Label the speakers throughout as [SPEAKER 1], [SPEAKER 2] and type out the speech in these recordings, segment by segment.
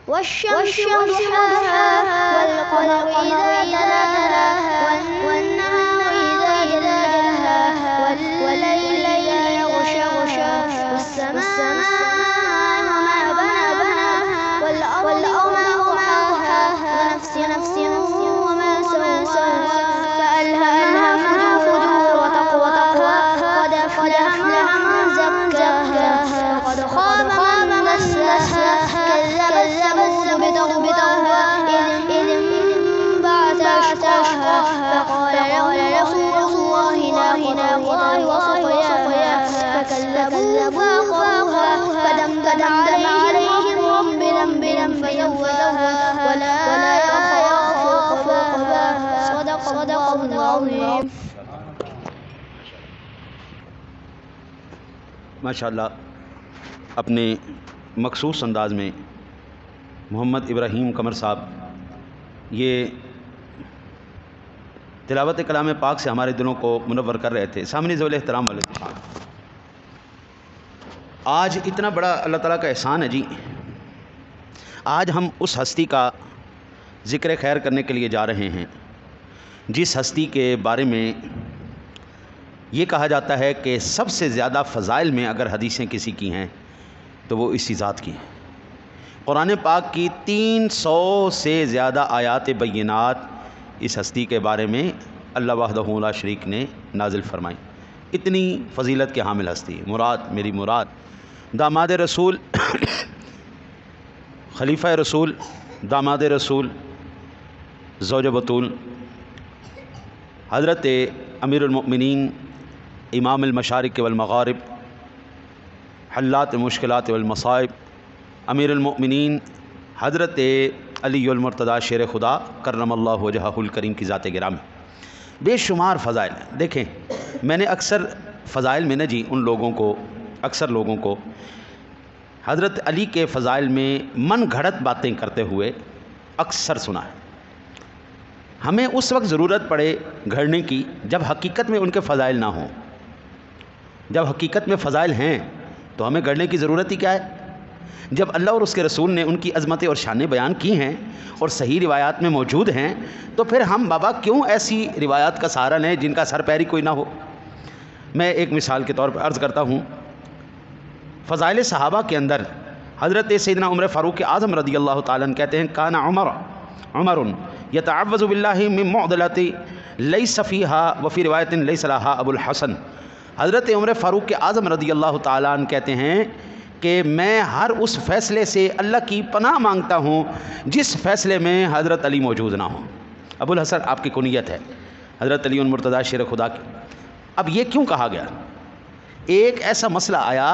[SPEAKER 1] والشمس وضحاها والقمر إذا تلاها والنهار إذا جلاها والليل إذا يغشاها والسماء وما بناها والأرض وما طحاها ونفس وما سواها فألهمها فجورها وتقواها قد أفلح من زكاها وقد خاب من دساها كذبت ثمود بطغواها إذ انبعث أشقاها فقال لهم رسول الله ناقة الله وسقياها فكذبوه فعقروها فدمدم عليهم ربهم فسواها ولا يخاف عقباها. صدق الله العظيم.
[SPEAKER 2] ماشاءاللہ اپنے مخصوص انداز میں محمد ابراہیم قمر صاحب یہ تلاوت کلام پاک سے ہمارے دلوں کو منور کر رہے تھے. سامنے ذوال احترام والے آج اتنا بڑا اللہ تعالیٰ کا احسان ہے جی. آج ہم اس ہستی کا ذکر خیر کرنے کے لیے جا رہے ہیں جس ہستی کے بارے میں یہ کہا جاتا ہے کہ سب سے زیادہ فضائل میں اگر حدیثیں کسی کی ہیں تو وہ اسی ذات کی ہیں. قرآن پاک کی 300 سے زیادہ آیات بینات اس ہستی کے بارے میں اللہ وحدہ لا شریک نے نازل فرمائی. اتنی فضیلت کے حامل ہستی. مراد میری مراد داماد رسول خلیفہ رسول داماد رسول زوج بطول حضرت امیر المؤمنین امام المشارق والمغارب حلات مشکلات والمصائب امیر المؤمنین حضرت علی المرتضیٰ شیر خدا کرم اللہ وجہہ الکریم کی ذات گرامی. بے شمار فضائل ہیں. دیکھیں میں نے اکثر فضائل میں جی اکثر لوگوں کو حضرت علی کے فضائل میں من گھڑت باتیں کرتے ہوئے اکثر سنا ہے. ہمیں اس وقت ضرورت پڑے گھڑنے کی جب حقیقت میں ان کے فضائل نہ ہوں. جب حقیقت میں فضائل ہیں تو ہمیں گھڑنے کی ضرورت ہی کیا ہے. جب اللہ اور اس کے رسول نے ان کی عظمتیں اور شانیں بیان کی ہیں اور صحیح روایات میں موجود ہیں تو پھر ہم بابا کیوں ایسی روایات کا سہارا لیں جن کا سر پیری کوئی نہ ہو. میں ایک مثال کے طور پر عرض کرتا ہوں. فضائل صحابہ کے اندر حضرت سیدنا عمر فاروق اعظم رضی اللہ تعالیٰ عنہ کہتے ہیں کان عمر یتعوذ باللہ من معضلۃ لیس فیہا وفی روایت لیس لہا ابو الحسن. حضرت عمر فاروق اعظم رضی اللہ تعالیٰ عنہ کہتے ہیں کہ میں ہر اس فیصلے سے اللہ کی پناہ مانگتا ہوں جس فیصلے میں حضرت علی موجود نہ ہوں. ابو الحسن آپ کی کنیت ہے حضرت علی المرتضیٰ شیر خدا کی. اب یہ کیوں کہا گیا؟ ایک ایسا مسئلہ آیا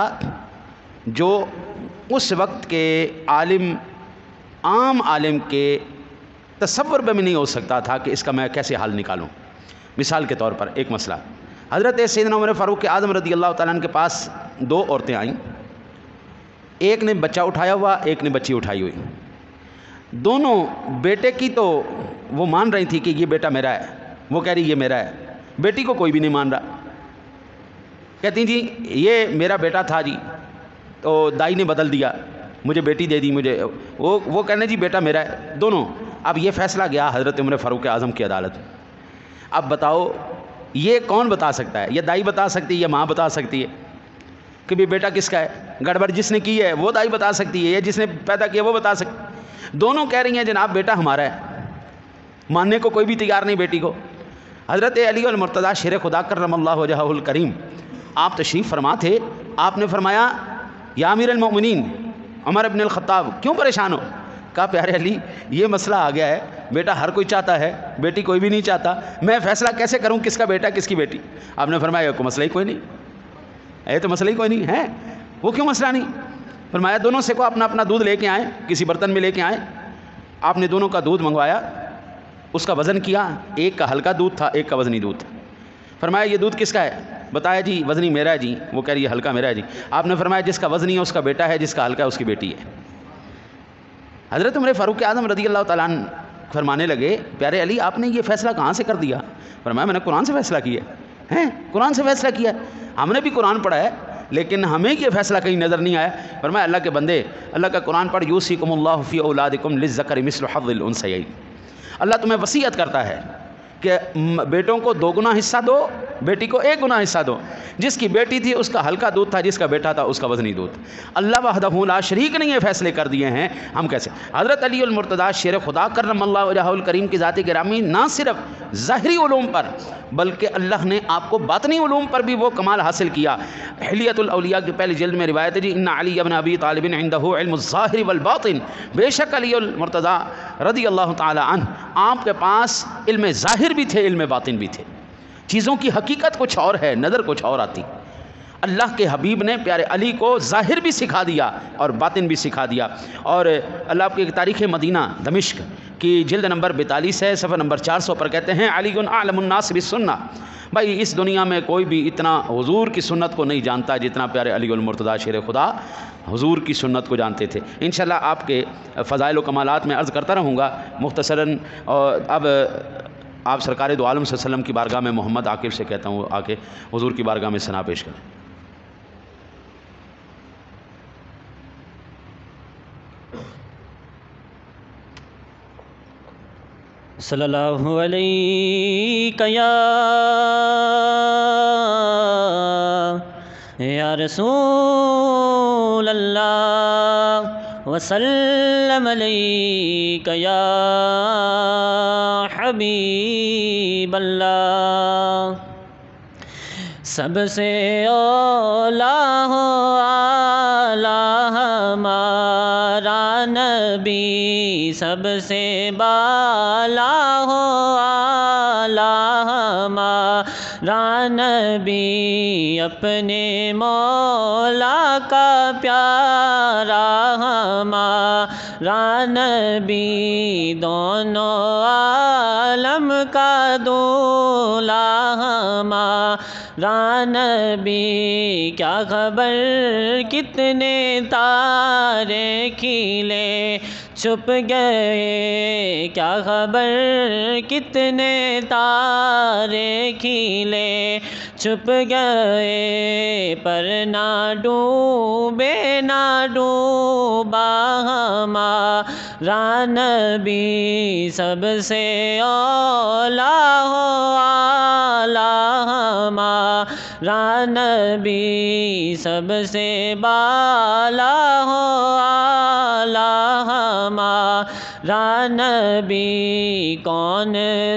[SPEAKER 2] جو اس وقت کے عام عالم کے تصور میں نہیں ہو سکتا تھا کہ اس کا میں کیسے حل نکالوں. مثال کے طور پر ایک مسئلہ حضرت سیدنا عمر فاروق اعظم رضی اللہ تعالیٰ عنہ کے پاس 2 عورتیں آئیں. ایک نے بچہ اٹھایا ہوا ایک نے بچی اٹھائی ہوئی. دونوں بیٹے کی تو وہ مان رہی تھی کہ یہ بیٹا میرا ہے. وہ کہہ رہی یہ میرا ہے. بیٹی کو کوئی بھی نہیں مان رہا. کہتی جی یہ میرا بیٹا تھا جی تو دائی نے بدل دیا مجھے بیٹی دے دی مجھے. وہ کہنے جی بیٹا میرا ہے دونوں. اب یہ فیصلہ گیا حضرت عمر فاروق اعظم کی عدالت. اب بتاؤ یہ کون بتا سکتا ہے؟ یہ دائی بتا سکتی ہے یا ماں بتا سکتی ہے کہ بھی بیٹا کس کا ہے؟ گڑبڑ جس نے کی ہے وہ دائی بتا سکتی ہے یا جس نے پیدا کیا وہ بتا سکتی. دونوں کہہ رہی ہیں جناب بیٹا ہمارا ہے. ماننے کو کوئی بھی تیار نہیں بیٹی کو. حضرت علی المرتضیٰ شیر خدا کرم اللہ وجہہ الکریم آپ تشریف فرما تھے. آپ نے فرمایا یا امیر المؤمنین عمر بن الخطاب کیوں پریشان ہو؟ کہا پیارے علی یہ مسئلہ آ گیا ہے بیٹا ہر کوئی چاہتا ہے بیٹی کوئی بھی نہیں چاہتا. میں فیصلہ کیسے کروں کس کا بیٹا کس کی بیٹی؟ آپ نے فرمایا کوئی مسئلہ ہی کوئی نہیں. تو مسئلہ ہی کوئی نہیں ہے. وہ کیوں مسئلہ نہیں؟ فرمایا دونوں سے کو اپنا اپنا دودھ لے کے آئیں کسی برتن میں لے کے آئیں. آپ نے دونوں کا دودھ منگوایا اس کا وزن کیا. ایک کا ہلکا دودھ تھا ایک کا وزنی دودھ تھا. فرمایا یہ دودھ کس کا ہے؟ بتایا جی وزنی میرا ہے جی. وہ کہہ رہی ہے ہلکا میرا ہے جی. آپ نے فرمایا جس کا وزنی ہے اس کا بیٹا ہے جس کا ہلکا ہے اس کی بیٹی ہے. حضرت عمر فاروق اعظم رضی اللہ تعالیٰ عنہ فرمانے لگے پیارے علی آپ نے یہ فیصلہ کہاں سے کر دیا؟ فرمایا میں نے قرآن سے فیصلہ کیا ہے. قرآن سے فیصلہ کیا ہے. ہم نے بھی قرآن پڑھا ہے لیکن ہمیں یہ فیصلہ کہیں نظر نہیں آیا. فرمایا اللہ کے بندے، اللہ کا قرآن پڑھ، یوصیکم اللہ فی اولادکم للذکر مثل حظ الانثیین. اللہ تمہیں وصیت کرتا ہے کہ بیٹوں کو 2 گنا حصہ دو، بیٹی کو 1 گنا حصہ دو. جس کی بیٹی تھی اس کا ہلکا دودھ تھا، جس کا بیٹا تھا اس کا وزنی دودھ. اللہ وحدہ لا شریک نہیں ہے فیصلے کر دیے ہیں، ہم کیسے؟ حضرت علی المرتضیٰ شیر خدا کرم اللہ وجہہ الکریم کی ذات گرامی نہ صرف ظاہری علوم پر بلکہ اللہ نے آپ کو باطنی علوم پر بھی وہ کمال حاصل کیا. حلیت الاولیاء کی پہلی جلد میں روایت ہے جی، ان علی ابن ابی طالب عنده علم الظاہر والباطن. بے شک علی المرتضیٰ رضی اللہ تعالی عنہ آپ کے پاس علم ظاہر بھی تھے، علم باطن بھی تھے. چیزوں کی حقیقت کچھ اور ہے، نظر کچھ اور آتی. اللہ کے حبیب نے پیارے علی کو ظاہر بھی سکھا دیا اور باطن بھی سکھا دیا. اور اللہ آپ کی تاریخ مدینہ دمشق کی جلد نمبر 42 ہے، صفحہ نمبر 400 پر کہتے ہیں علی اعلم الناس بالسنہ. بھائی اس دنیا میں کوئی بھی اتنا حضور کی سنت کو نہیں جانتا جتنا پیارے علی المرتضیٰ شیر خدا حضور کی سنت کو جانتے تھے. انشاءاللہ آپ کے فضائل و کمالات میں عرض کرتا رہوں گا مختصراً. اور اب آپ سرکار دو عالم صلی اللہ علیہ وسلم کی بارگاہ میں محمد عاقب سے کہتا ہوں آ کے حضور کی بارگاہ میں ثنا پیش کریں.
[SPEAKER 3] صلی اللہ علیہ یا رسول اللہ وسلم علیک یا حبیب اللہ. سب سے اولا ہو اعلیٰ ہمارا نبی، سب سے بالا ہو اعلیٰ ہمارا نبی، اپنے مولا کا پیارا ہمارا نبی، دونوں عالم کا دولا ہمارا نبی. کیا خبر کتنے تارے کھلے چھپ گئے، کیا خبر کتنے تارے کھلے چھپ گئے، پر نہ ڈوبے نہ ڈوبا ہمارا نبی. سب سے اولا ہو اعلیٰ ہمارا نبی، سب سے بالا ہو اعلیٰ ہمارا نبی. کون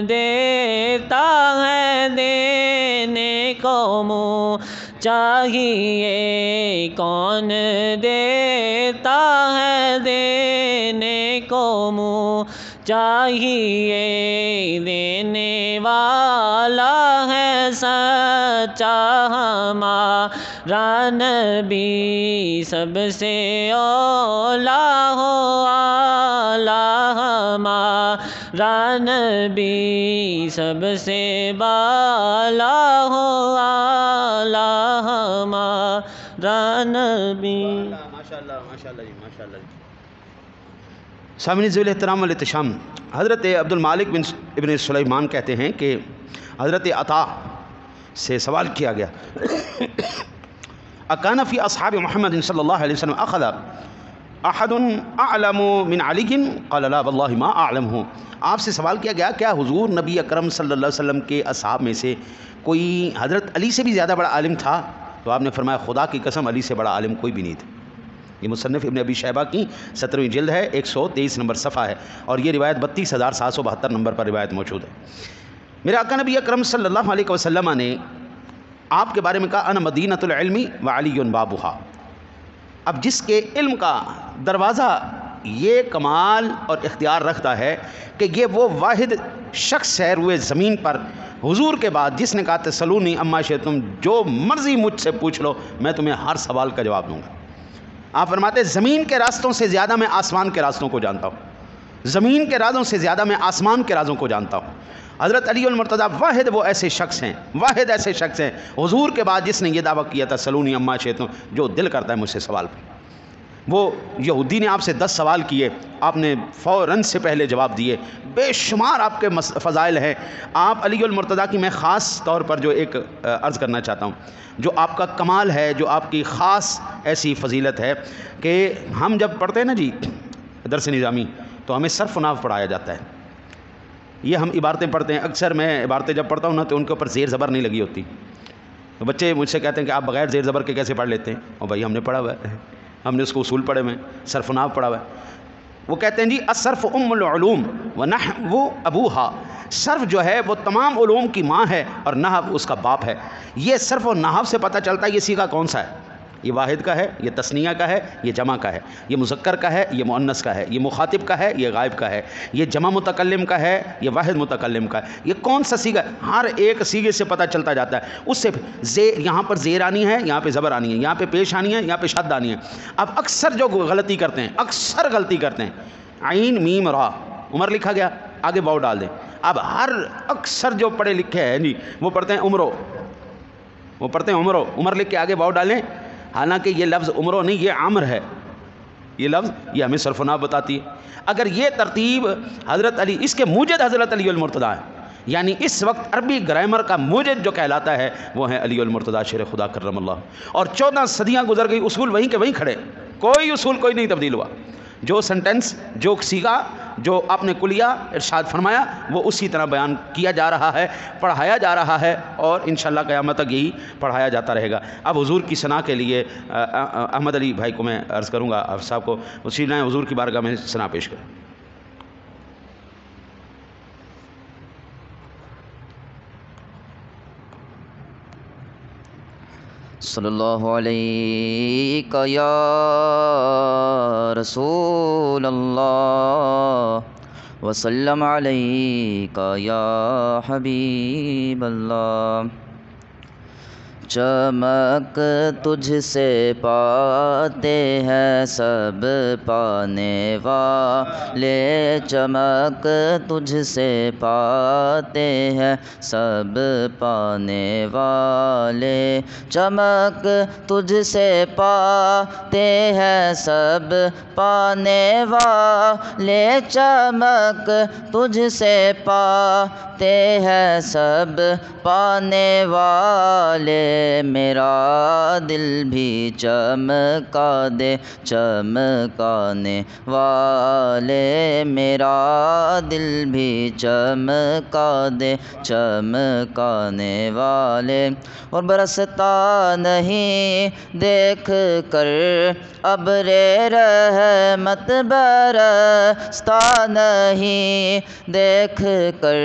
[SPEAKER 3] دیتا ہے دینے کو منہ چاہیے، کون دیتا ہے دینے کو منہ چاہیے، دینے والا ہے سچا ہمارا نبی. سب سے اولا ہو اعلیٰ ہمارا نبی، سب سے بالا ہو اعلیٰ ہمارا نبی.
[SPEAKER 2] ماشاءاللہ ماشاءاللہ جی ماشاءاللہ جی. سامعین ذوی الاحترام والاحتشام، حضرت عبد المالک بن ابن سلیمان کہتے ہیں کہ حضرت عطا سے سوال کیا گیا اکان فی اصحاب محمد صلی اللہ علیہ وسلم اخذ احد اعلم من علی قال لا واللہ ما اعلمہ. آپ سے سوال کیا گیا کیا حضور نبی اکرم صلی اللہ علیہ وسلم کے اصحاب میں سے کوئی حضرت علی سے بھی زیادہ بڑا عالم تھا؟ تو آپ نے فرمایا خدا کی قسم علی سے بڑا عالم کوئی بھی نہیں تھا. یہ مصنف ابن ابی شیبہ کی 17ویں جلد ہے، 123 نمبر صفحہ ہے، اور یہ روایت 32,772 نمبر پر روایت موجود ہے. میرے آقا نبی اکرم صلی اللہ علیہ وسلم نے آپ کے بارے میں کہا انا مدینۃ العلم وعلی بابھا. اب جس کے علم کا دروازہ یہ کمال اور اختیار رکھتا ہے کہ یہ وہ واحد شخص ہے روئے زمین پر حضور کے بعد جس نے کہا تسلونی اما شئتم، جو مرضی مجھ سے پوچھ لو میں تمہیں ہر سوال کا جواب دوں گا. آپ فرماتے زمین کے راستوں سے زیادہ میں آسمان کے راستوں کو جانتا ہوں، زمین کے رازوں سے زیادہ میں آسمان کے رازوں کو جانتا ہوں. حضرت علی المرتضیٰ واحد وہ ایسے شخص ہیں، واحد ایسے شخص ہیں حضور کے بعد جس نے یہ دعویٰ کیا تھا سلونی اما شئتم، جو دل کرتا ہے مجھ سے سوال پہ. وہ یہودی نے آپ سے 10 سوال کیے، آپ نے فوراً سے پہلے جواب دیے، بے شمار آپ کے فضائل ہیں۔ آپ علی المرتضیٰ کی میں خاص طور پر جو ایک عرض کرنا چاہتا ہوں، جو آپ کا کمال ہے، جو آپ کی خاص ایسی فضیلت ہے کہ ہم جب پڑھتے ہیں نا جی درس نظامی، تو ہمیں صرف و نحو پڑھایا جاتا ہے۔ یہ ہم عبارتیں پڑھتے ہیں، اکثر میں عبارتیں جب پڑھتا ہوں نا تو ان کے اوپر زیر زبر نہیں لگی ہوتی، تو بچے مجھ سے کہتے ہیں کہ آپ بغیر زیر زبر کے کیسے پڑھ لیتے ہیں؟ اور بھائی ہم نے پڑھا ہوا ہے، ہم نے اس کو اصول پڑھے ہوئے ہیں، صرف و نحو پڑھا ہوا ہے۔ وہ کہتے ہیں جی الصرف ام العلوم ونحو ابوہا، صرف جو ہے وہ تمام علوم کی ماں ہے اور نحو اس کا باپ ہے۔ یہ صرف و نحو سے پتہ چلتا ہے یہ صیغہ کون سا ہے، یہ واحد کا ہے، یہ تثنیہ کا ہے، یہ جمع کا ہے، یہ مذکر کا ہے، یہ مؤنث کا ہے، یہ مخاطب کا ہے، یہ غائب کا ہے، یہ جمع متکلم کا ہے، یہ واحد متکلم کا ہے، یہ کون سا صیغہ ہے، ہر ایک صیغے سے پتہ چلتا جاتا ہے۔ اس سے یہاں پر زیر آنی ہے، یہاں پہ زبر آنی ہے، یہاں پہ پیش آنی ہے، یہاں پہ شد آنی ہے۔ اب اکثر جو غلطی کرتے ہیں، اکثر غلطی کرتے ہیں، عین میم را عمر لکھا گیا، آگے واو ڈال دیں۔ اب ہر اکثر جو پڑھے لکھے ہیں جی وہ پڑھتے ہیں عمرو، وہ پڑھتے ہیں عمرو، عمر لکھ کے آگے واو ڈالیں، حالانکہ یہ لفظ عمرو نہیں، یہ عامر ہے، یہ لفظ یہ ہمیں صرف و نحو بتاتی ہے۔ اگر یہ ترتیب حضرت علی، اس کے موجد حضرت علی المرتضیٰ ہے، یعنی اس وقت عربی گرامر کا موجد جو کہلاتا ہے وہ ہے علی المرتضیٰ شیر خدا کرم اللہ، اور 14 صدیاں گزر گئی، اصول وہیں کے وہیں کھڑے، کوئی اصول کوئی نہیں تبدیل ہوا، جو سنٹنس، جو صیغہ، جو آپ نے کلیہ ارشاد فرمایا وہ اسی طرح بیان کیا جا رہا ہے، پڑھایا جا رہا ہے، اور انشاءاللہ قیامت تک یہی پڑھایا جاتا رہے گا۔ اب حضور کی ثنا کے لیے احمد علی بھائی کو میں عرض کروں گا، حافظ صاحب کو اسی نے حضور کی بارگاہ میں ثنا پیش کریں۔
[SPEAKER 4] صلی اللہ علیہ یا رسول اللہ وسلم علیہ یا حبیب اللہ۔ چمک تجھ سے پاتے ہیں سب پانے والے، چمک تجھ سے پاتے ہیں سب پانے والے، چمک تجھ سے پاتے ہیں سب پانے والے، چمک تجھ سے پاتے ہیں سب پانے والے، میرا دل بھی چمکا دے چمکانے والے، میرا دل بھی چمکا دے چمکانے والے۔ اور برستا نہیں دیکھ کر ابر رحمت، برستا نہیں دیکھ کر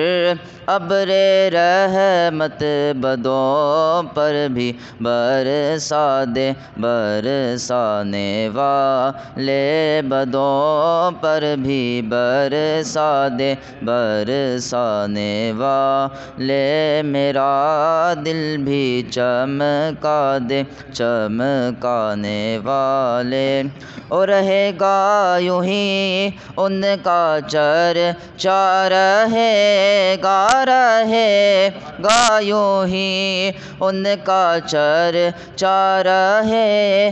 [SPEAKER 4] ابر رحمت، بدوں پر بھی برسا دے برسانے والے، بدوں پر بھی برسا دے برسانے والے، میرا دل بھی چمکا دے چمکانے والے۔ اور رہے گا یوں ہی ان کا چرچا، رہے گا یوں ہی ان کا چرچا، رہے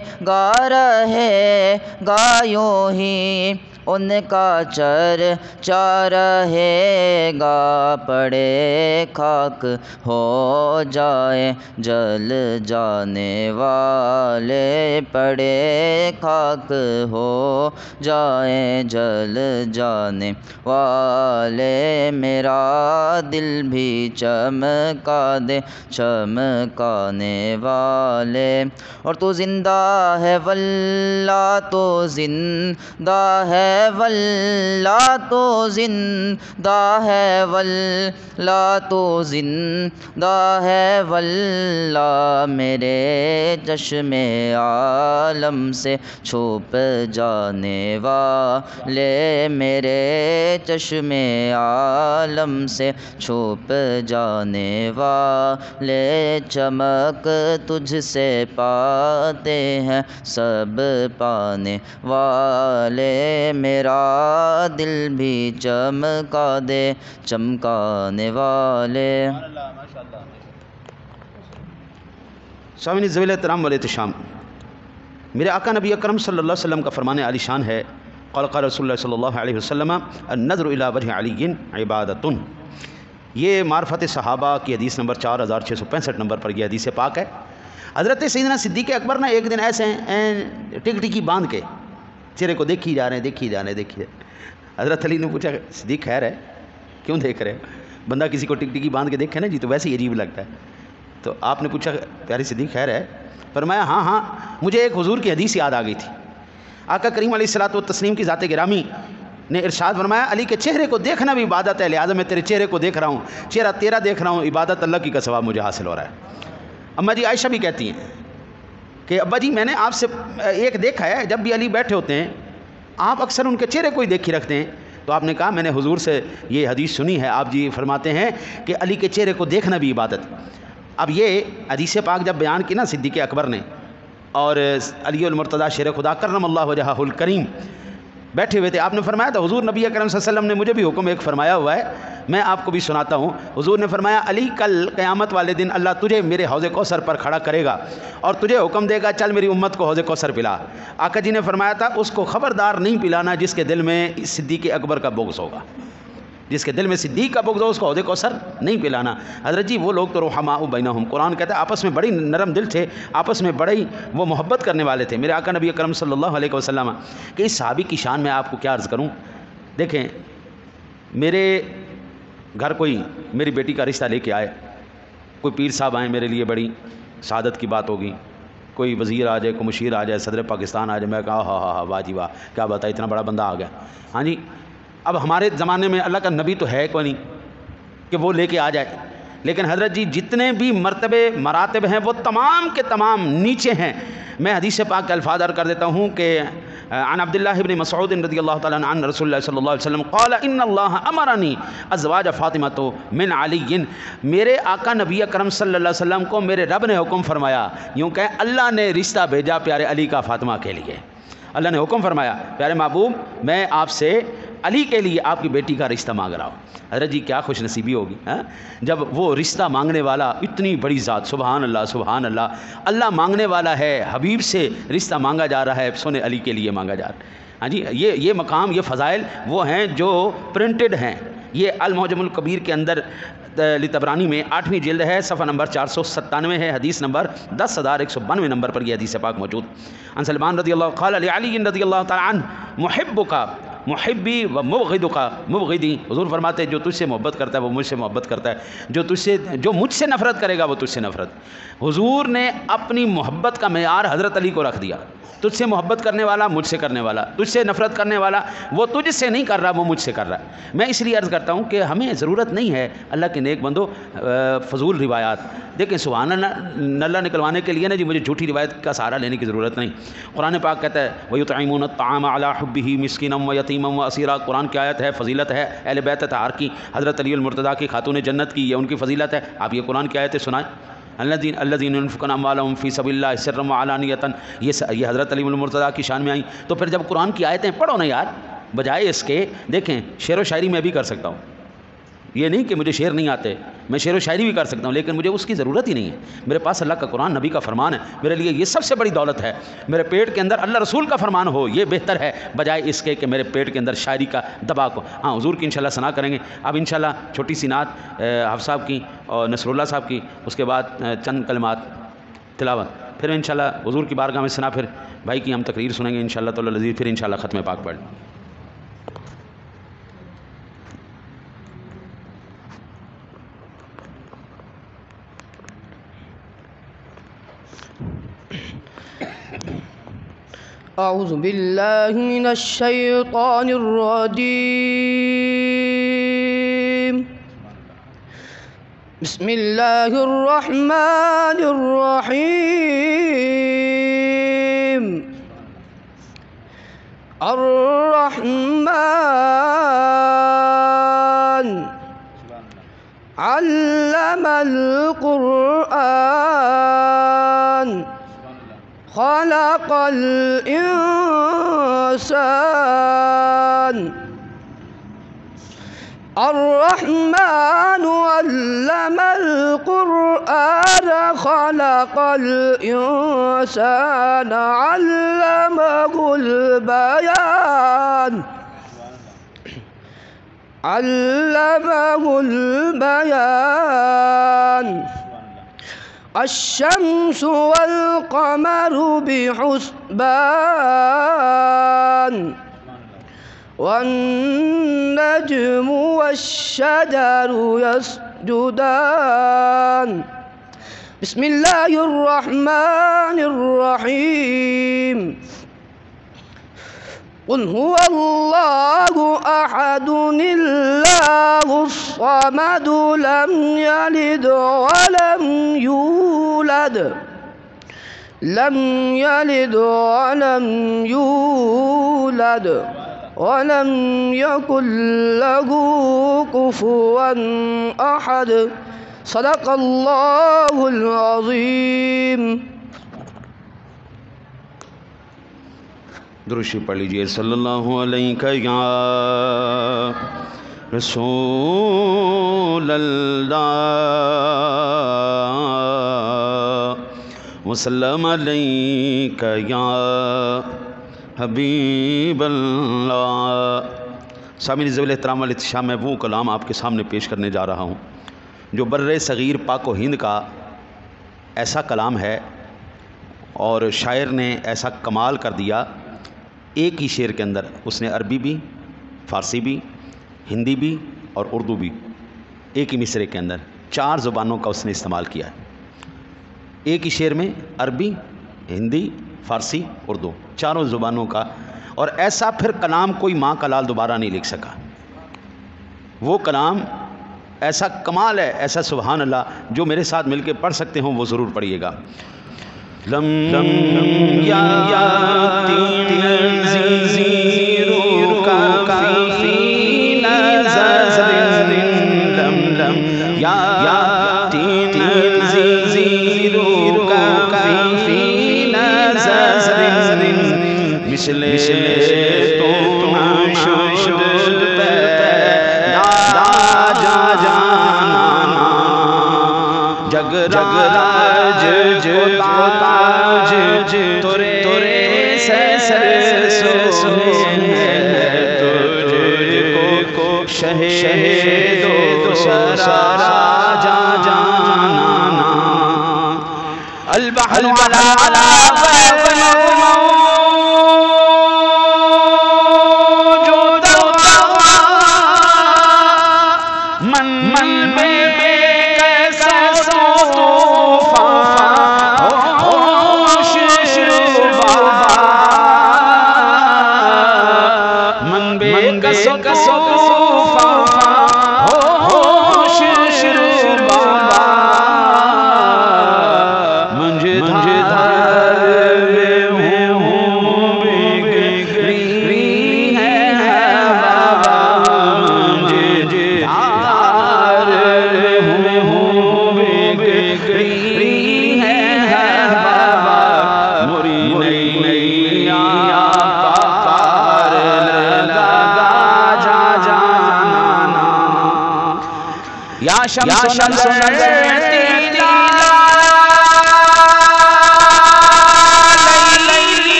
[SPEAKER 4] گا یوں ہی ان کا چرچا، رہے گا پڑے خاک ہو جائے جل جانے والے، پڑے خاک ہو جائیں جل جانے والے، میرا دل بھی چمکا دے چمکانے والے۔ اور تو زندہ ہے واللہ تو زندہ ہے، واللہ تو زندہ ہے، واللہ تو زندہ ہے، واللہ میرے چشم عالم سے چھپ جانے والے، میرے چشم عالم سے چھپ جانے والے، چمک تجھ سے پاتے ہیں سب پانے والے، میرا دل بھی چمکا دے چمکانے والے۔
[SPEAKER 2] سامعین ذویل احترام والاحتشام، میرے آقا نبی اکرم صلی اللہ علیہ وسلم کا فرمان عالی شان ہے، قال قال رسول اللہ صلی اللہ علیہ وسلم النظر الی وجہ علی عبادۃ۔ یہ معرفت صحابہ کی حدیث نمبر 4665 نمبر پر یہ حدیث پاک ہے۔ حضرت سیدنا صدیق اکبر نا ایک دن ایسے ہیں ٹک ٹکی باندھ کے چہرے کو دیکھی جا رہے ہیں، دیکھی جا رہے ہیں، دیکھی۔ حضرت علی نے پوچھا صدیق خیر ہے، کیوں دیکھ رہے ہیں؟ بندہ کسی کو ٹک ٹکی باندھ کے دیکھے نا جی تو ویسے ہی عجیب لگتا ہے۔ تو آپ نے پوچھا پیاری صدیق خیر ہے؟ فرمایا ہاں ہاں، مجھے ایک حضور کی حدیث یاد آ گئی تھی۔ آقا کریم علیہ الصلوۃ والتسلیم کی ذات گرامی نے ارشاد فرمایا علی کے چہرے کو دیکھنا بھی عبادت ہے، لہٰذا میں تیرے چہرے کو دیکھ رہا ہوں، چہرہ تیرا دیکھ رہا ہوں، عبادت اللہ کی کا ثواب مجھے حاصل ہو رہا ہے۔ اماں جی عائشہ بھی کہتی ہیں کہ ابا جی میں نے آپ سے ایک دیکھا ہے، جب بھی علی بیٹھے ہوتے ہیں آپ اکثر ان کے چہرے کو ہی دیکھی رکھتے ہیں۔ تو آپ نے کہا میں نے حضور سے یہ حدیث سنی ہے، آپ جی فرماتے ہیں کہ علی کے چہرے کو دیکھنا بھی عبادت۔ اب یہ حدیث پاک جب بیان کی نا صدیق اکبر نے، اور علی المرتضیٰ شیر خدا کرم اللہ وجہہ الکریم بیٹھے ہوئے تھے، آپ نے فرمایا تھا حضور نبی اکرم صلی اللہ علیہ وسلم نے مجھے بھی حکم ایک فرمایا ہوا ہے، میں آپ کو بھی سناتا ہوں۔ حضور نے فرمایا علی کل قیامت والے دن اللہ تجھے میرے حوض کوثر پر کھڑا کرے گا اور تجھے حکم دے گا چل میری امت کو حوض کوثر پلا۔ آقا جی نے فرمایا تھا اس کو خبردار نہیں پلانا جس کے دل میں صدیق اکبر کا بغض ہوگا، جس کے دل میں صدیق کا بغض ہو اس کو حوض کوثر نہیں پلانا۔ حضرت جی وہ لوگ تو رحماء بینہم، قرآن کہتا ہے آپس میں بڑی نرم دل تھے، آپس میں بڑی وہ محبت کرنے والے تھے۔ میرے آقا نبی اکرم صلی اللہ علیہ وسلم کہ اس صحابی کی شان میں آپ کو کیا عرض کروں۔ دیکھیں میرے گھر کوئی میری بیٹی کا رشتہ لے کے آئے، کوئی پیر صاحب آئیں، میرے لیے بڑی سعادت کی بات ہوگی۔ کوئی وزیر آ جائے، کوئی مشیر آ جائے، صدر پاکستان آ جائے، میں کہا ہاں ہاں ہاں واہ جی واہ کیا بات ہے، اتنا بڑا بندہ آ گیا۔ ہاں جی، اب ہمارے زمانے میں اللہ کا نبی تو ہے کوئی نہیں کہ وہ لے کے آ جائے، لیکن حضرت جی جتنے بھی مرتبے مراتب ہیں وہ تمام کے تمام نیچے ہیں۔ میں حدیث پاک کے الفاظ عرض کر دیتا ہوں کہ عن عبداللہ ابن مسعود رضی اللہ تعالیٰ عنہ رسول اللہ صلی اللہ علیہ وسلم قال ان اللہ امرنی ازواج فاطمہ من علی، میرے آقا نبی اکرم صلی اللہ علیہ وسلم کو میرے رب نے حکم فرمایا، یوں کہ اللہ نے رشتہ بھیجا پیارے علی کا فاطمہ کے لیے۔ اللہ نے حکم فرمایا پیارے محبوب میں آپ سے علی کے لیے آپ کی بیٹی کا رشتہ مانگ رہا ہوں۔ حضرت جی کیا خوش نصیبی ہوگی جب وہ رشتہ مانگنے والا اتنی بڑی ذات، سبحان اللہ سبحان اللہ، اللہ مانگنے والا ہے، حبیب سے رشتہ مانگا جا رہا ہے، سونے علی کے لیے مانگا جا رہا ہے۔ ہاں جی یہ مقام، یہ فضائل وہ ہیں جو پرنٹڈ ہیں۔ یہ المعجم الکبیر کے اندر طبرانی میں 8ویں جلد ہے، صفحہ نمبر 497 ہے، حدیث نمبر 10192 نمبر پر یہ حدیث پاک موجود۔ عن سلمان رضی اللہ قال علی رضی اللہ تعالی عنہ محبک محبی و مبغضک مبغضی، حضور فرماتے جو تجھ سے محبت کرتا ہے وہ مجھ سے محبت کرتا ہے، جو مجھ سے نفرت کرے گا وہ تجھ سے نفرت۔ حضور نے اپنی محبت کا معیار حضرت علی کو رکھ دیا، تجھ سے محبت کرنے والا مجھ سے کرنے والا، تجھ سے نفرت کرنے والا وہ تجھ سے نہیں کر رہا وہ مجھ سے کر رہا ہے۔ میں اس لیے عرض کرتا ہوں کہ ہمیں ضرورت نہیں ہے اللہ کے نیک بندو فضول روایات۔ دیکھیں سبحان اللہ نکلوانے کے لیے نا جی مجھے جھوٹی روایت کا سہارا لینے کی ضرورت نہیں۔ قرآن پاک کہتا ہے وَيُطْعِمُونَ الطَّعَامَ عَلَىٰ حُبِّهِ مِسْكِينًا وَيَتِيمًا وَأَسِيرًا، قرآن کی آیت ہے، فضیلت ہے اہل بیت اطہار کی، حضرت علی المرتضیٰ کی خاتون جنت کی، یہ ان کی فضیلت ہے۔ آپ یہ قرآن کی آیتیں سنائیں، الذین ينفقون اموالهم فی سبیل اللہ سرا وعلانیۃ، یہ حضرت علی المرتضیٰ کی شان میں آئیں۔ تو پھر جب قرآن کی آیتیں پڑھو نا یار، بجائے اس کے دیکھیں شعر و شاعری میں بھی کر سکتا ہوں، یہ نہیں کہ مجھے شعر نہیں آتے، میں شعر و شاعری بھی کر سکتا ہوں، لیکن مجھے اس کی ضرورت ہی نہیں ہے۔ میرے پاس اللہ کا قرآن نبی کا فرمان ہے، میرے لیے یہ سب سے بڑی دولت ہے۔ میرے پیٹ کے اندر اللہ رسول کا فرمان ہو یہ بہتر ہے بجائے اس کے کہ میرے پیٹ کے اندر شاعری کا دبا کو۔ ہاں حضور کی انشاءاللہ ثنا کریں گے۔ اب انشاءاللہ چھوٹی سی نعت حفظ صاحب کی اور نصر اللہ صاحب کی، اس کے بعد چند کلمات تلاوت، پھر انشاءاللہ حضور کی بارگاہ میں ثنا، پھر بھائی کی ہم تقریر سنیں گے انشاءاللہ تعالی العزیز، پھر انشاءاللہ ختم پاک پڑھ لیں۔
[SPEAKER 5] اعوذ باللہ من الشیطان الرجیم، بسم اللہ الرحمن الرحیم، الرحمن علم القرآن خلق الإنسان، الرحمن علم القرآن خلق الإنسان علمه البيان علمه البيان الشمس والقمر بحسبان والنجم والشجر يسجدان بسم الله الرحمن الرحيم قل هو الله أحد الله الصمد لم يلد ولم يولد ولم يكن له كفوا أحد صدق الله العظيم.
[SPEAKER 2] درود شریف پڑھ لیجئے. صلی اللہ علیہ یا رسول اللہ وسلم علیک یا حبیب اللہ. سامعین ذوی الاحترام والاحتشام، میں وہ کلام آپ کے سامنے پیش کرنے جا رہا ہوں جو بر صغیر پاک و ہند کا ایسا کلام ہے اور شاعر نے ایسا کمال کر دیا. ایک ہی شعر کے اندر اس نے عربی بھی، فارسی بھی، ہندی بھی اور اردو بھی ایک ہی مصرعے کے اندر 4 زبانوں کا اس نے استعمال کیا ہے. ایک ہی شعر میں عربی، ہندی، فارسی، اردو 4 زبانوں کا. اور ایسا پھر کلام کوئی ماں کا لال دوبارہ نہیں لکھ سکا. وہ کلام ایسا کمال ہے، ایسا سبحان اللہ، جو میرے ساتھ مل کے پڑھ سکتے ہوں وہ ضرور پڑھیے گا. لم تنزیرک فی نظر لم تنزیرک فی نظر مثل تو شد پیدا جانا جگ راج تاج تورے سر سونے تجھ کو شہید و سرا جانا البحر علا شمس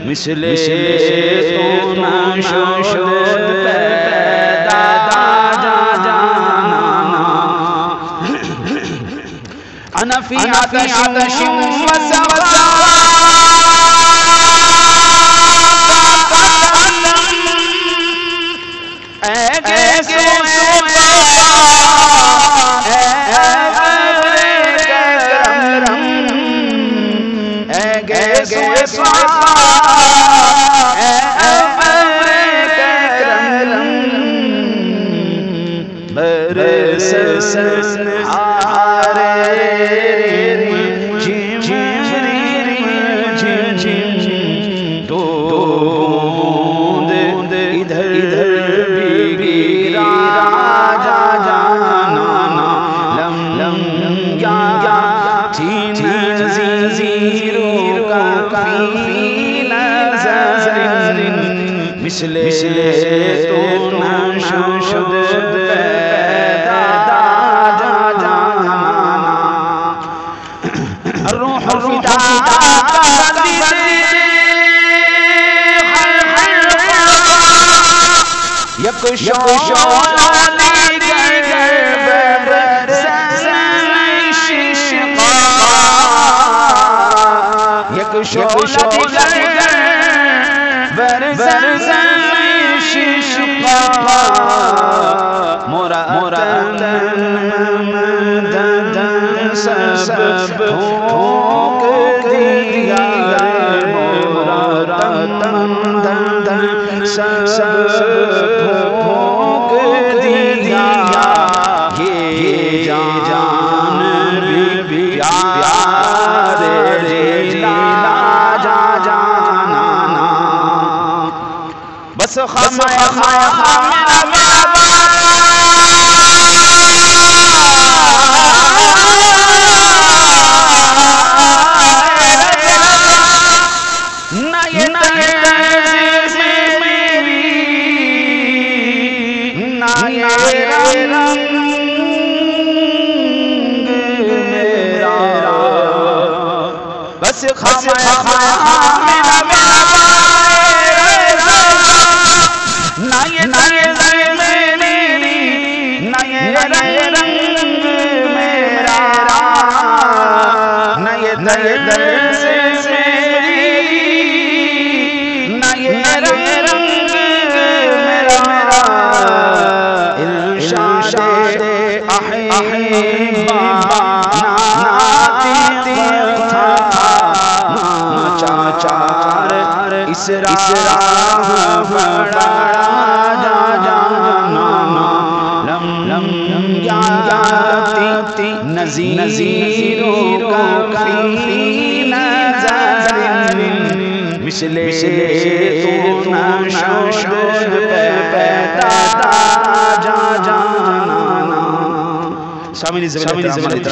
[SPEAKER 2] مثل تو نشد پیدا جانا انا فی عطش وسوا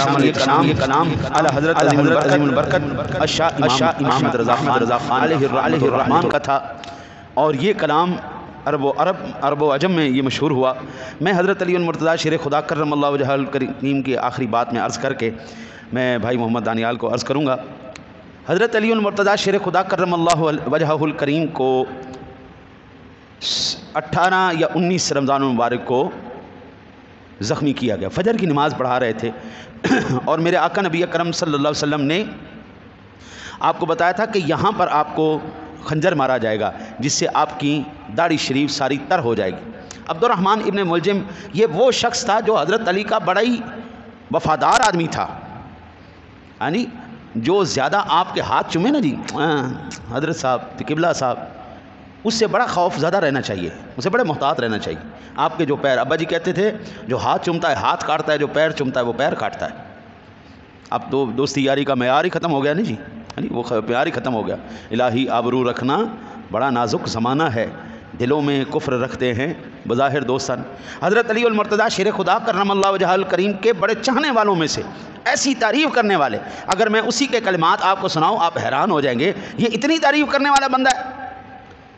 [SPEAKER 2] یہ کلام اعلی حضرت عظیم البرکت الشاہ امام احمد رضا خان علیہ الرحمن کا تھا، اور یہ کلام عرب و عجم میں یہ مشہور ہوا۔ میں حضرت علی المرتضیٰ شیر خدا کرم اللہ وجہہ الکریم کی آخری بات میں عرض کر کے میں بھائی محمد دانیال کو عرض کروں گا۔ حضرت علی المرتضیٰ شیر خدا کرم اللہ وجہہ الکریم کو 18 یا 19 رمضان المبارک کو زخمی کیا گیا، فجر کی نماز پڑھا رہے تھے، اور میرے آقا نبی اکرم صلی اللہ علیہ وسلم نے آپ کو بتایا تھا کہ یہاں پر آپ کو خنجر مارا جائے گا جس سے آپ کی داڑھی شریف ساری تر ہو جائے گی۔ عبد الرحمن ابن ملجم یہ وہ شخص تھا جو حضرت علی کا بڑا ہی وفادار آدمی تھا، یعنی جو زیادہ آپ کے ہاتھ چومے نا جی حضرت صاحب قبلہ صاحب، اس سے بڑا خوف زیادہ رہنا چاہیے، اس سے بڑے محتاط رہنا چاہیے۔ آپ کے جو پیر، ابا جی کہتے تھے جو ہاتھ چومتا ہے ہاتھ کاٹتا ہے، جو پیر چومتا ہے وہ پیر کاٹتا ہے۔ اب تو دوستی یاری کا معیار ہی ختم ہو گیا نہیں جی، یعنی وہ معیار ہی ختم ہو گیا۔ الہی آبرو رکھنا بڑا نازک زمانہ ہے، دلوں میں کفر رکھتے ہیں بظاہر دوستان۔ حضرت علی المرتضیٰ شیر خدا کرم اللہ وجہہ الکریم کے بڑے چاہنے والوں میں سے، ایسی تعریف کرنے والے، اگر میں اسی کے کلمات آپ کو سناؤں آپ حیران ہو جائیں گے، یہ اتنی تعریف کرنے والا بندہ ہے۔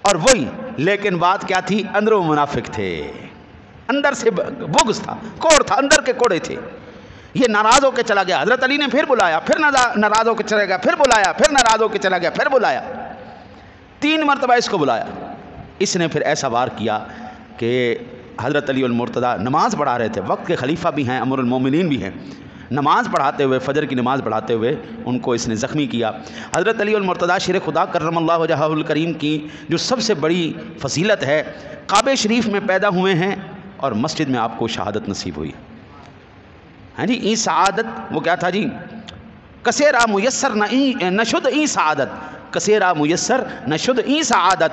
[SPEAKER 2] اور وہی، لیکن بات کیا تھی، اندروں منافق تھے، اندر سے بغض تھا، کوڑ تھا، اندر کے کوڑے تھے۔ یہ ناراض ہو کے چلا گیا، حضرت علی نے پھر بلایا، پھر ناراض ہو کے چلا گیا، پھر بلایا، پھر ناراض ہو کے چلا گیا، پھر بلایا، 3 مرتبہ اس کو بلایا۔ اس نے پھر ایسا وار کیا کہ حضرت علی المرتضیٰ نماز پڑھا رہے تھے، وقت کے خلیفہ بھی ہیں، امیر المومنین بھی ہیں، نماز پڑھاتے ہوئے، فجر کی نماز پڑھاتے ہوئے ان کو اس نے زخمی کیا۔ حضرت علی المرتضیٰ شیر خدا کرم اللہ وجہہ الکریم کی جو سب سے بڑی فضیلت ہے، کعبہ شریف میں پیدا ہوئے ہیں اور مسجد میں آپ کو شہادت نصیب ہوئی۔ ہاں جی، ای سعادت وہ کیا تھا جی، کسیرا میسر نشد ای سعادت، کسیرا میسر نشد ای سعادت،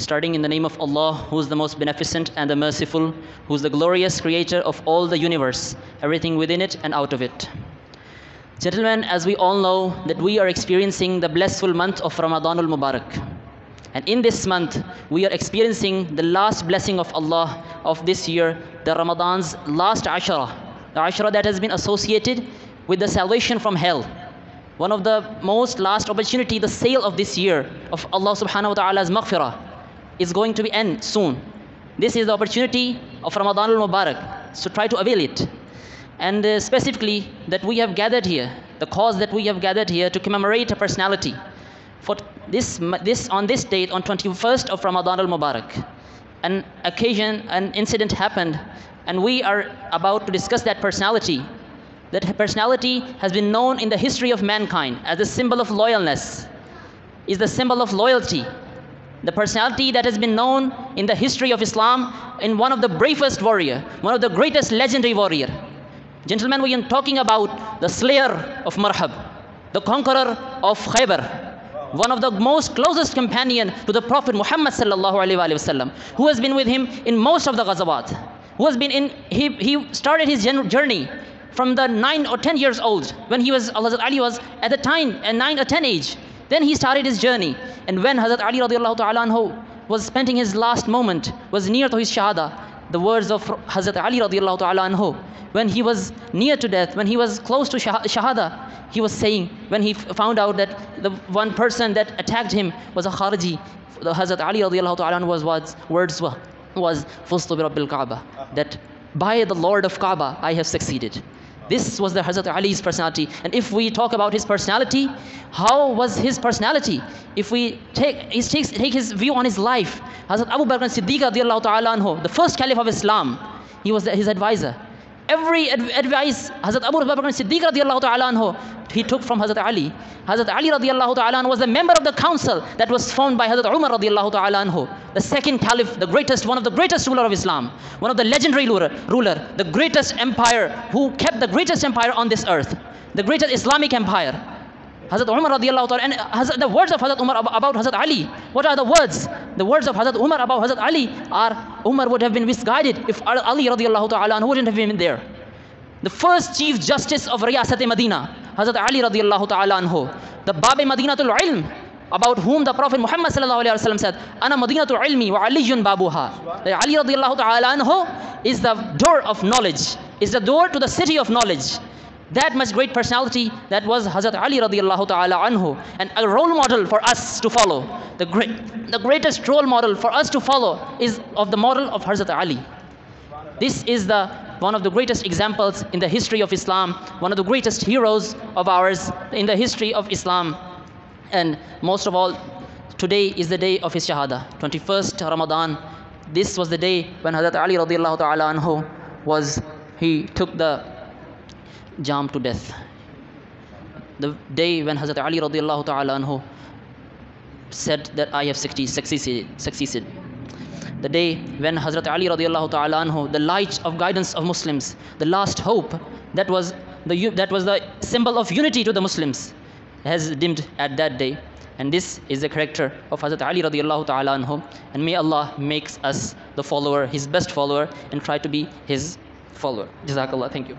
[SPEAKER 6] Starting in the name of Allah, who is the most beneficent and the merciful, who is the glorious creator of all the universe, everything within it and out of it. Gentlemen, as we all know that we are experiencing the blissful month of Ramadan al-Mubarak. And in this month, we are experiencing the last blessing of Allah of this year, the Ramadan's last Ashara, the Ashara that has been associated with the salvation from hell. One of the most last opportunity, the sale of this year of Allah subhanahu wa ta'ala's maghfirah is going to be end soon. This is the opportunity of Ramadan al-Mubarak, so try to avail it. And specifically that we have gathered here, the cause that we have gathered here to commemorate a personality. For on this date, on 21st of Ramadan al-Mubarak, an occasion, an incident happened, and we are about to discuss that personality. That personality has been known in the history of mankind as the symbol of loyalness, is the symbol of loyalty. The personality that has been known in the history of Islam in one of the bravest warrior, one of the greatest legendary warrior. Gentlemen, we are talking about the slayer of Marhab, the conqueror of Khaybar, one of the most closest companion to the Prophet Muhammad sallallahu alaihi wasallam, who has been with him in most of the ghazawat, who has been in, he started his journey from the 9 or 10 years old, when Hazrat Ali was at the time a 9 or 10 age. Then he started his journey, and when Hazrat Ali radiallahu ta'ala anhu was spending his last moment, was near to his shahada, the words of Hazrat Ali radiallahu ta'ala anhu, when he was near to death, when he was close to shahada, he was saying, when he found out that the one person that attacked him was a Khariji, the Hazrat Ali radiallahu ta'ala anhu's words was Fustu bi Rabbil Kaaba, that by the Lord of Kaaba I have succeeded. This was the Hazrat Ali's personality. And if we talk about his personality, how was his personality? If we take his view on his life, Hazrat Abu Bakr as-Siddiq radiallahu ta'ala anhu, the first caliph of Islam, he was his advisor. Every advice Hazrat Abu Bakr as-Siddiq radiallahu ta'ala anhu, he took from Hazrat Ali. Hazrat Ali radiallahu ta'ala anhu was a member of the council that was formed by Hazrat Umar radiallahu ta'ala anhu, the second caliph, the greatest, one of the greatest ruler of Islam, one of the legendary ruler, the greatest empire, who kept the greatest empire on this earth, the greatest Islamic empire. Hazrat Umar radiallahu ta'ala, and the words of Hazrat Umar about Hazrat Ali, what are the words? The words of Hazrat Umar about Hazrat Ali are, Umar would have been misguided if Ali radiallahu ta'ala anhu wouldn't have been there. The first Chief Justice of Riyasat-e-Madina, Hazrat Ali radiallahu ta'ala anhu, the Bab-e Madinatul Ilm, about whom the Prophet Muhammad sallallahu alaihi wasallam said, Ana Madinatul Ilmi wa Aliyun Babuha. That Ali radiallahu ta'ala anhu is the door of knowledge, is the door to the city of knowledge. That much great personality that was Hazrat Ali radiallahu ta'ala anhu, and a role model for us to follow. The greatest role model for us to follow is of the model of Hazrat Ali. This is one of the greatest examples in the history of Islam, one of the greatest heroes of ours in the history of Islam. And most of all, today is the day of his shahada, 21st Ramadan. This was the day when Hazrat Ali radiallahu ta'ala anhu he took the jam to death. The day when Hazrat Ali radiallahu ta'ala anhu said that I have succeeded. The day when Hazrat Ali radiallahu ta'ala anhu, the light of guidance of Muslims, the last hope, that was the symbol of unity to the Muslims, has dimmed at that day. And this is the character of Hazrat Ali radiallahu ta'ala anhu. And may Allah makes us the follower, his best follower, and try to be his follower. Jazakallah. Thank you.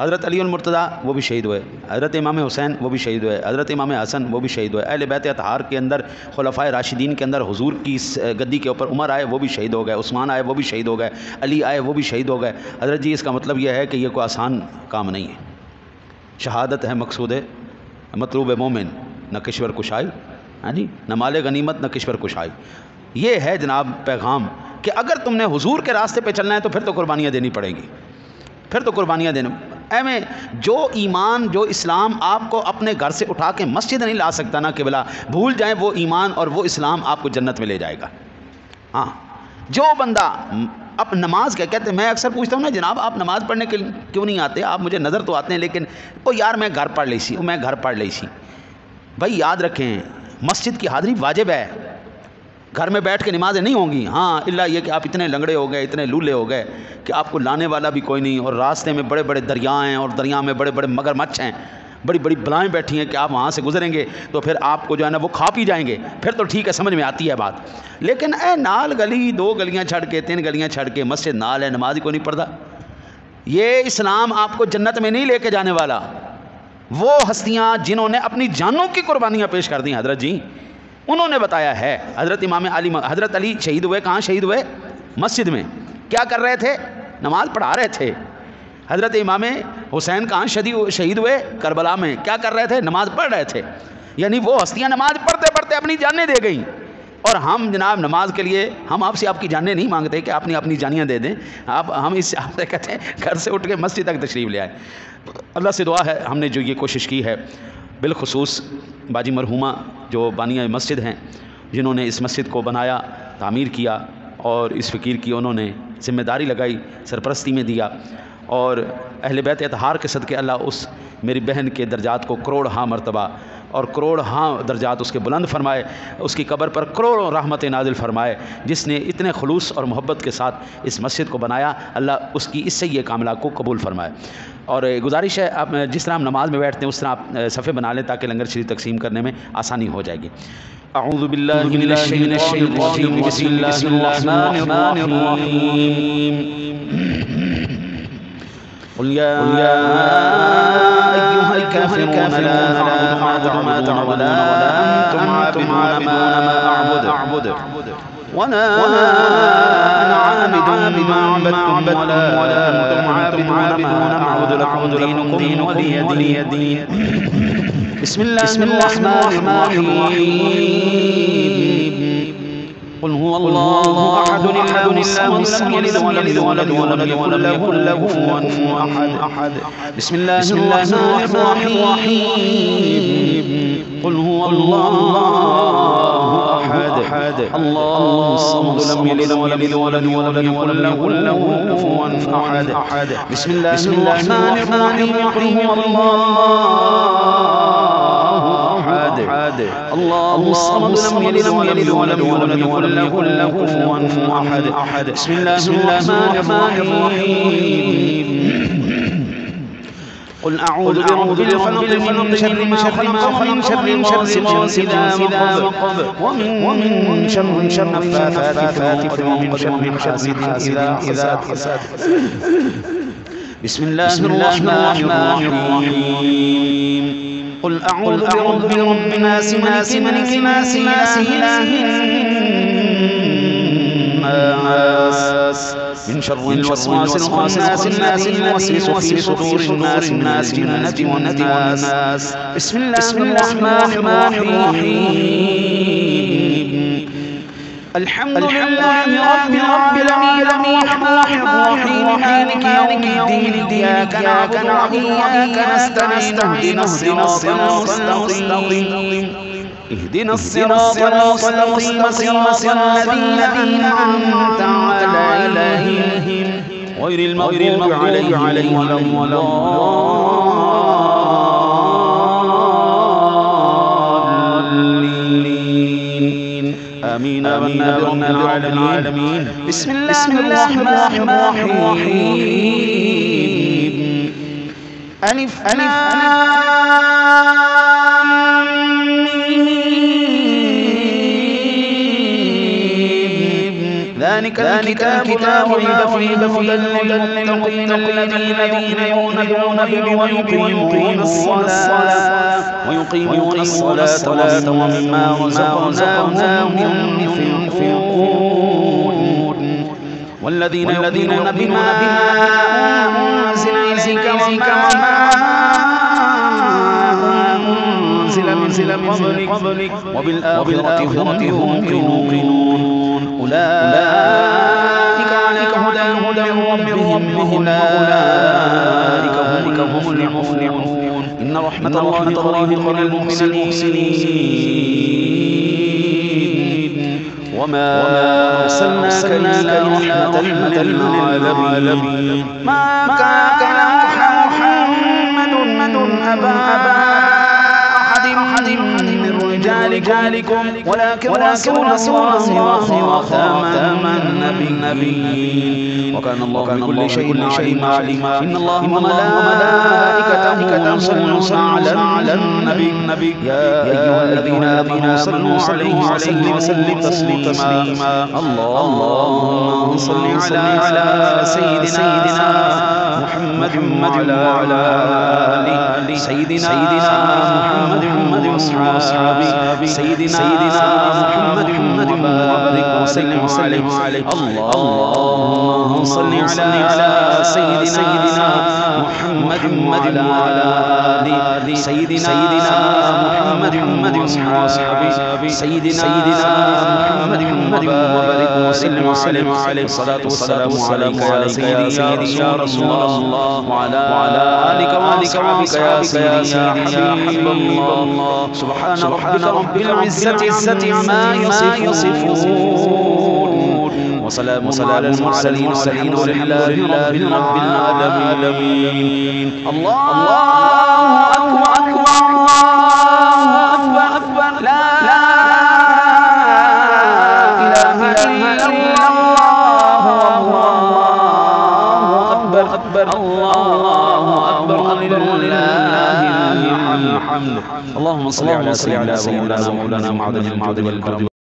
[SPEAKER 2] حضرت علی المرتضیٰ وہ بھی شہید ہوئے، حضرت امام حسین وہ بھی شہید ہوئے، حضرت امام حسن وہ بھی شہید ہوئے، اہل بیت اطہار کے اندر خلفائے راشدین کے اندر حضور کی گدی کے اوپر عمر آئے وہ بھی شہید ہو گئے، عثمان آئے وہ بھی شہید ہو گئے، علی آئے وہ بھی شہید ہو گئے۔ حضرت جی اس کا مطلب یہ ہے کہ یہ کوئی آسان کام نہیں ہے، شہادت ہے مقصود مطلوب مومن، نہ کشور کشائی، ہاں جی، نہ مال غنیمت نہ کشور کشائی۔ یہ ہے جناب پیغام کہ اگر تم نے حضور کے راستے پہ چلنا ہے تو پھر تو قربانیاں دینی پڑیں گی، پھر تو قربانیاں دینا۔ میں جو ایمان جو اسلام آپ کو اپنے گھر سے اٹھا کے مسجد نہیں لا سکتا نا قبلہ، بھول جائیں وہ ایمان اور وہ اسلام آپ کو جنت میں لے جائے گا۔ ہاں، جو بندہ اب نماز کیا کہتے ہیں، میں اکثر پوچھتا ہوں نا جناب آپ نماز پڑھنے کے کیوں نہیں آتے؟ آپ مجھے نظر تو آتے ہیں لیکن وہ یار میں گھر پڑھ لی سی، میں گھر پڑھ لی سی۔ بھائی یاد رکھیں مسجد کی حاضری واجب ہے، گھر میں بیٹھ کے نمازیں نہیں ہوں گی۔ ہاں اللہ یہ کہ آپ اتنے لنگڑے ہو گئے، اتنے لولے ہو گئے کہ آپ کو لانے والا بھی کوئی نہیں، اور راستے میں بڑے بڑے دریا ہیں اور دریا میں بڑے بڑے مگرمچھ ہیں، بڑی بڑی بلائیں بیٹھی ہیں کہ آپ وہاں سے گزریں گے تو پھر آپ کو جو ہے نا وہ کھا پی جائیں گے، پھر تو ٹھیک ہے سمجھ میں آتی ہے بات۔ لیکن اے نال گلی 2 گلیاں چھڑ کے 3 گلیاں چھڑ کے مسجد نال ہے، نماز ہی کو نہیں پڑھتا، یہ اسلام آپ کو جنت میں نہیں لے کے جانے والا۔ وہ ہستیاں جنہوں نے اپنی جانوں کی قربانیاں پیش کر دیں حضرت جی، انہوں نے بتایا ہے۔ حضرت امام علی، حضرت علی شہید ہوئے کہاں شہید ہوئے؟ مسجد میں۔ کیا کر رہے تھے؟ نماز پڑھا رہے تھے۔ حضرت امام حسین کہاں شہید ہوئے؟ کربلا میں۔ کیا کر رہے تھے؟ نماز پڑھ رہے تھے۔ یعنی وہ ہستیاں نماز پڑھتے پڑھتے اپنی جانیں دے گئیں، اور ہم جناب نماز کے لیے ہم آپ سے آپ کی جانیں نہیں مانگتے کہ آپ نے اپنی جانیاں دے دیں، ہم اس سے آپ سے کہتے ہیں گھر سے اٹھ کے مسجد تک تشریف لے آئے۔ اللہ سے دعا ہے ہم نے جو یہ کوشش کی ہے، بالخصوص باجی مرحومہ جو بانیہ مسجد ہیں جنہوں نے اس مسجد کو بنایا، تعمیر کیا اور اس فقیر کی انہوں نے ذمہ داری لگائی، سرپرستی میں دیا، اور اہل بیت اطہار کے صدقے اللہ اس میری بہن کے درجات کو کروڑ ہاں مرتبہ اور کروڑ ہاں درجات اس کے بلند فرمائے، اس کی قبر پر کروڑوں رحمت نازل فرمائے۔ جس نے اتنے خلوص اور محبت کے ساتھ اس مسجد کو بنایا، اللہ اس کی اس سے یہ کاملہ کو قبول فرمائے۔ اور گزارش ہے آپ جس طرح ہم نماز میں بیٹھتے ہیں اس طرح آپ صفحے بنا لیں تاکہ لنگر شریف تقسیم کرنے میں آسانی ہو جائے گی۔ اعوذ باللہ من الشیطان الرجیم، بسم اللہ الرحمن الرحیم۔ قل یا ایھا الکافرون لا اعبد ما تعبدون ولا انتم عابدون ما اعبد ولا انا عابد ما عبدتم ولا انتم عابدون ما اعبد لكم دينكم ولي دين۔ بسم اللہ الرحمن الرحیم۔ قل هو الله احد الله الصمد لم يلد ولم يولد ولم يكن له كفوا احد۔ بسم اللہ الرحمن الرحیم۔ قل هو الله احد الله الصمد لم يلد ولم يولد ولم يكن له كفوا احد۔ بسم اللہ الرحمن الرحیم۔ قل هو الله احد الله الصمد لم يلد ولم يولد ولم يكن له كفوا احد۔ بسم اللہ الرحمن الرحیم۔ قل اعوذ برب الفلق من شر ما خلق ومن شر غاسق اذا وقب ومن شر النفاثات في العقد ومن شر حاسد اذا حسد۔ بسم اللہ الرحمن الرحیم۔ قل اعوذ برب الناس ملك الناس اله الناس من شر الوسواس الخناس الذي يوسوس في صدور الناس من الجنة والناس۔ بسم الله الرحمن الرحيم۔ الحمد لله رب العالمين الرحمن الرحيم مالك يوم الدين إياك نعبد وإياك نستعين اهدنا الصراط المستقيم صراط الذين أنعمت عليهم غير المغضوب عليهم ولا الضالين آمين آمين برب العالمين۔ بسم الله الرحمن الرحيم۔ ألف ذلك الكتاب لا ريب فيه هدى للمتقين الذين يؤمنون بالغيب ويقيمون الصلاة ومما رزقناهم ينفقون والذين يؤمنون بما أنزل إليك وما أنزل من قبلك وبالآخرة هم يوقنون أولئك على هدى من ربهم وأولئك هم المفلحون إن رحمة الله قريب من المحسنين وما أرسلناك إلا رحمة للعالمين ما كان محمد أبا أحد من رجالكم ولكن رسول الله وخاتم النبيين وكان الله بكل شيء عليما إن الله وملائكته يصلون على النبي يا أيها الذين آمنوا صلوا عليه وسلموا تسليما اللهم صل على سيدنا محمد وعلى آل سيدنا محمد وأصحابه سيدنا محمد وبارك وسلم عليه اللهم صل على سيدنا محمد وعلى آل سيدنا محمد وأصحابه سيدنا محمد وبارك وسلم عليه الصلاة والسلام عليك يا سيدي يا رسول الله وعلى آلك وأصحابك يا سيدي يا حبيب الله سبحان رب العزة عما يصفون وسلام على المرسلين والحمد لله رب العالمين الله أكبر لا إله إلا الله الله أكبر لله الحمد اللهم صل على سيدنا مولانا معدن الجود والكرم